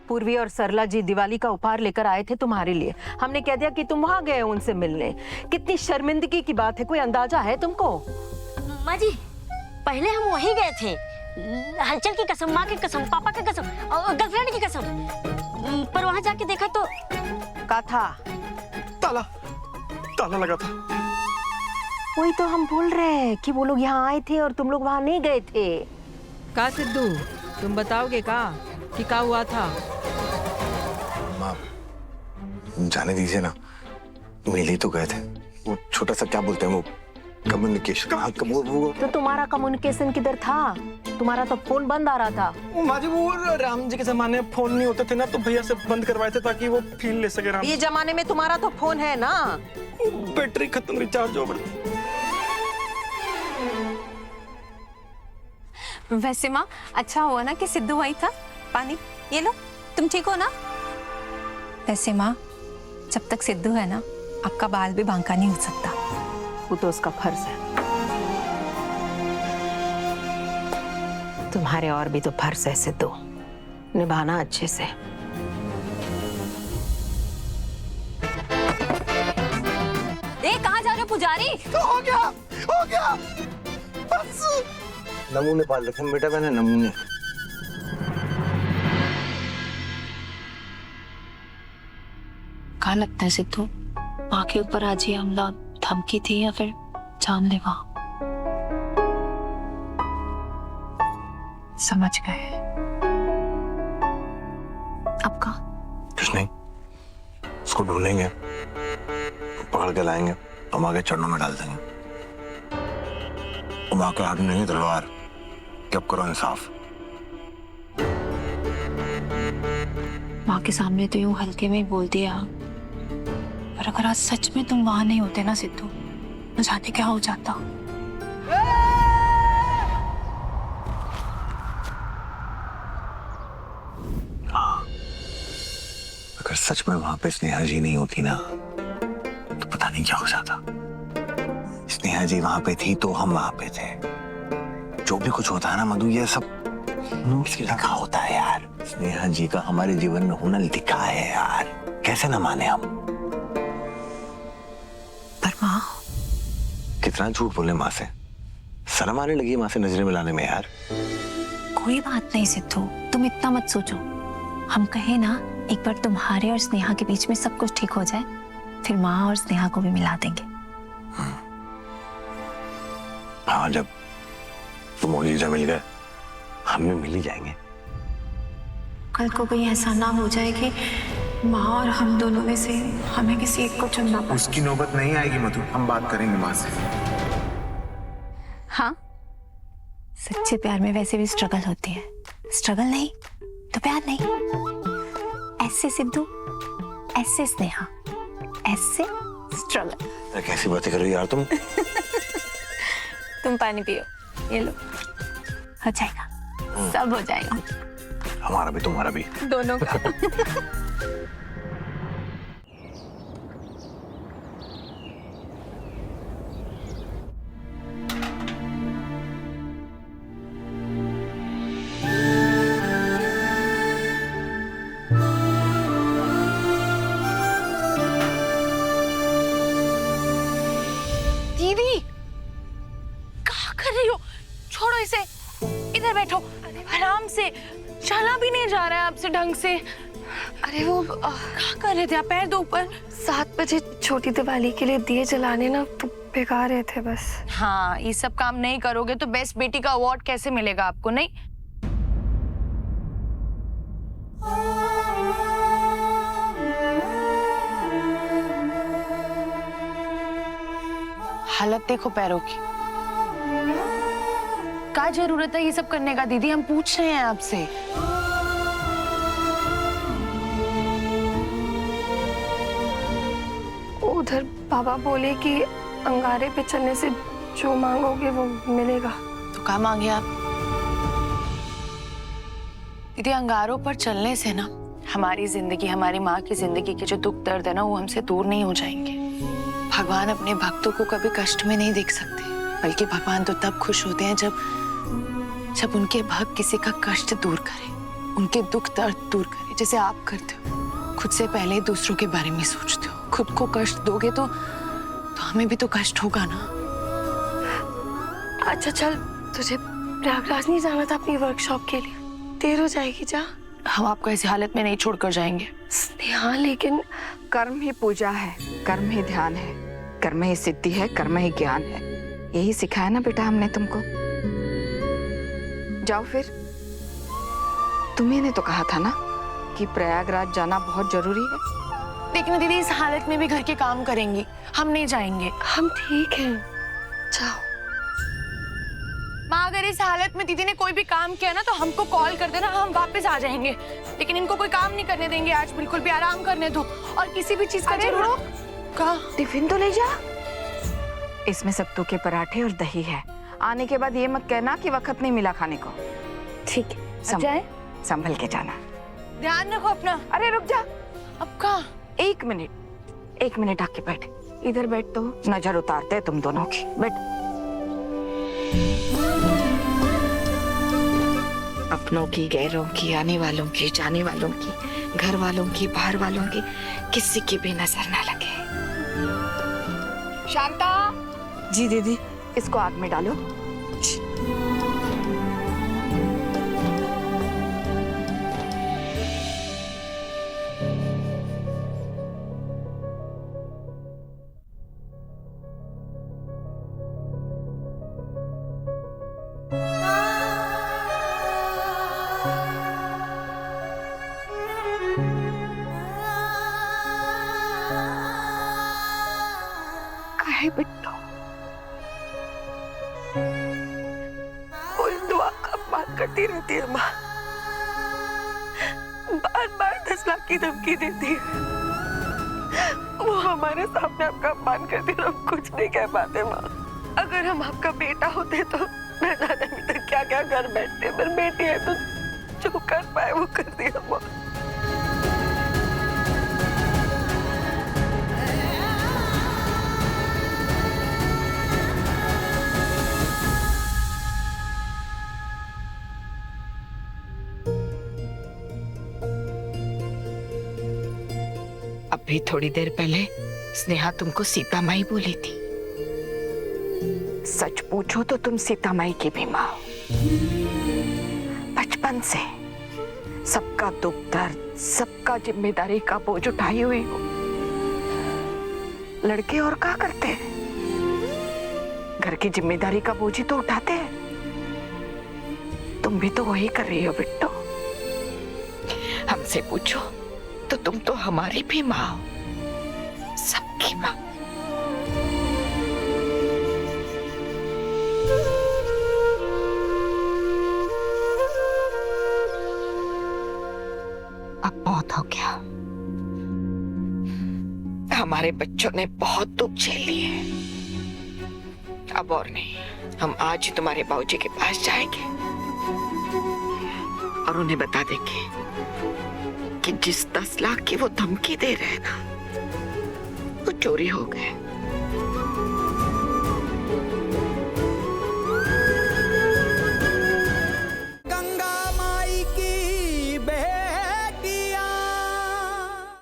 पूर्वी और सरला जी दिवाली का उपहार लेकर आए थे तुम्हारे लिए। हमने कह दिया कि तुम वहां गए उनसे मिलने। कितनी शर्मिंदगी की बात है, कोई अंदाजा है तुमको? माँ जी, पहले हम वहीं गए थे, हलचल की कसम, माँ की कसम, पापा की कसम और गर्लफ्रेंड की कसम, पर वहां जाके देखा तो का था ताला ताला लगा था। वही तो हम बोल रहे हैं कि वो लोग यहाँ आए थे और तुम लोग वहां नहीं गए थे। का सिद्धू, तुम बताओगे का कि क्या हुआ था? माँ जाने दीजिए ना, मिल ही तो गए थे। वो छोटा सा क्या बोलते हैं वो कम्युनिकेशन, वो तो तुम्हारा कम्युनिकेशन किधर था? तुम्हारा तो फोन बंद आ रहा था। माँ जी वो राम जी के जमाने में फोन नहीं होते थे ना, तो भैया से बंद करवाए थे ताकि वो फील ले सके राम। ये जमाने में तुम्हारा तो फोन है ना। बैटरी खत्म, रिचार्ज हो। वैसे माँ, अच्छा हुआ ना कि सिद्धू वही था। पानी ये लो, तुम ठीक हो ना? वैसे माँ, जब तक सिद्धू है ना, आपका बाल भी बांका नहीं हो सकता। वो तो उसका फर्ज है। तुम्हारे और भी तो फर्ज है सिद्धू, निभाना अच्छे से। कहाँ जा रहे हो पुजारी? तो हो गया बस। नमूने पाल रखे बेटा मैंने, नमूने। कहाँ लगता है सिद्धू, माँ के ऊपर आज ये हमला धमकी थी या फिर जानलेवा? समझ गए। अब कहाँ? कुछ नहीं, उसको ढूंढेंगे, पकड़ के लाएंगे, हम आगे चरणों में डाल देंगे। माँ के हाथ में नहीं तलवार, कि अब करो इंसाफ। माँ के सामने तो यूं हल्के में ही बोल दिया, पर अगर आज सच में तुम वहां नहीं होते ना सिद्धू, न जाने क्या हो जाता। हाँ, अगर सच में वहां पे स्नेहा जी नहीं होती ना, तो पता नहीं क्या हो जाता। स्नेहा जी वहां पे थी तो हम वहां पे थे। जो भी कुछ होता है ना मधु, ये सब इसके लिखा होता है यार। स्नेहा जी का हमारे जीवन में होना लिखा है यार, कैसे ना माने हम। पर माँ, कितना झूठ बोले माँ से, शर्म आने लगी माँ से नजरें मिलाने में यार। कोई बात नहीं सिद्धू, तुम इतना मत सोचो। हम कहे ना, एक बार तुम्हारे और स्नेहा के बीच में सब कुछ ठीक हो जाए, फिर माँ और स्नेहा को भी मिला देंगे। हाँ, जब तुम और जीजा मिल गए, हम भी मिल ही जाएंगे। कल को कहीं ऐसा ना हो जाए कि माँ और हम दोनों में से हमें किसी एक को चुनना पड़े। उसकी नौबत नहीं आएगी मधु, हम बात करेंगे माँ से। हाँ, सच्चे प्यार में वैसे भी स्ट्रगल होती है। स्ट्रगल नहीं तो प्यार नहीं। ऐसे सिद्धू, ऐसे स्नेहा, ऐसे स्ट्रगल। कैसी बातें कर रही हो यार तुम? तुम पानी पियो, ये लो। हो जाएगा, सब हो जाएगा। हमारा भी तुम्हारा भी, दोनों का। दीदी, क्या कर रही हो? छोड़ो इसे, इधर बैठो आराम से। चला भी नहीं जा रहा है आपसे ढंग से। अरे वो क्या कर रहे थे आप? पैर दो ऊपर। 7 बजे छोटी दिवाली के लिए दिए जलाने ना, तो बेगा रहे थे बस। हाँ, ये सब काम नहीं करोगे तो बेस्ट बेटी का अवार्ड कैसे मिलेगा आपको? नहीं, हालत देखो पैरों की। क्या जरूरत है ये सब करने का दीदी? हम पूछ रहे हैं आपसे। उधर बाबा बोले कि अंगारे पे चलने से जो मांगोगे वो मिलेगा। तो क्या मांगे आप? दीदी, अंगारों पर चलने से ना हमारी जिंदगी, हमारी माँ की जिंदगी के जो दुख दर्द है ना, वो हमसे दूर नहीं हो जाएंगे। भगवान अपने भक्तों को कभी कष्ट में नहीं देख सकते, बल्कि भगवान तो तब खुश होते हैं जब उनके भक्त किसी का कष्ट दूर करें। उनके दुख दर्द दूर करे जैसे आप करते हो। खुद से पहले दूसरों के बारे में सोचते हो। खुद को कष्ट दोगे तो हमें भी तो कष्ट होगा ना। अच्छा चल, तुझे प्रयागराज नहीं जाना था अपनी वर्कशॉप के लिए? देर हो जाएगी, जा। हम आपको ऐसी हालत में नहीं छोड़कर जाएंगे। स्नेहा लेकिन कर्म ही पूजा है, कर्म ही ध्यान है, कर्म ही सिद्धि है, कर्म ही ज्ञान है। यही सिखाया ना बेटा हमने तुमको। जाओ फिर। तुम्ही ने तो कहा था ना कि प्रयागराज जाना बहुत जरूरी है। लेकिन दीदी इस हालत में भी घर के काम करेंगी, हम नहीं जाएंगे। हम ठीक हैं, जाओ। माँ अगर इस हालत में दीदी ने कोई भी काम किया ना तो हमको कॉल कर देना, हम वापस आ जाएंगे। लेकिन इनको कोई काम नहीं करने देंगे आज, बिल्कुल भी आराम करने दो। और किसी भी चीज का जरूरत का टिफिन तो ले जा। इसमें सत्तू के पराठे और दही है। आने के बाद ये मत कहना कि वक्त नहीं मिला खाने को। ठीक है, संभल के जाना। ध्यान रखो अपना। अरे रुक जा। अब कहाँ? एक मिनट आके बैठ। इधर बैठ तो नजर उतारते हैं तुम दोनों की। बैठ। अपनों की, गैरों की, आने वालों की, जाने वालों की, घर वालों की, बाहर वालों की, किसी की भी नजर ना लगे। शांता। जी दीदी। इसको आग में डालो। काहे बिट्टो, कोई दुआ का बात करती रहती है माँ। बार बार 10 लाख की धमकी देती है। वो हमारे सामने आपका अपमान करती है, हम कुछ नहीं कह पाते माँ। अगर हम आपका बेटा होते तो न जाने अभी तक क्या क्या कर बैठते, पर बेटी है तो जो कर पाए वो कर दिया माँ। अभी थोड़ी देर पहले स्नेहा तुमको सीता माई बोली थी। सच पूछो तो तुम सीता माई की भी माँ हो। बचपन से सबका दुख दर्द, सबका जिम्मेदारी का बोझ उठाई हुई हो। लड़के और क्या करते हैं? घर की जिम्मेदारी का बोझ ही तो उठाते हैं। तुम भी तो वही कर रही हो बिट्टो। हमसे पूछो तो तुम तो हमारी भी माँ हो, सबकी माँ। अब बहुत हो गया। हमारे बच्चों ने बहुत दुख झेल लिए। अब और नहीं। हम आज ही तुम्हारे बाबूजी के पास जाएंगे और उन्हें बता देंगे कि जिस 10 लाख की वो धमकी दे रहे हैं ना, वो चोरी हो गए।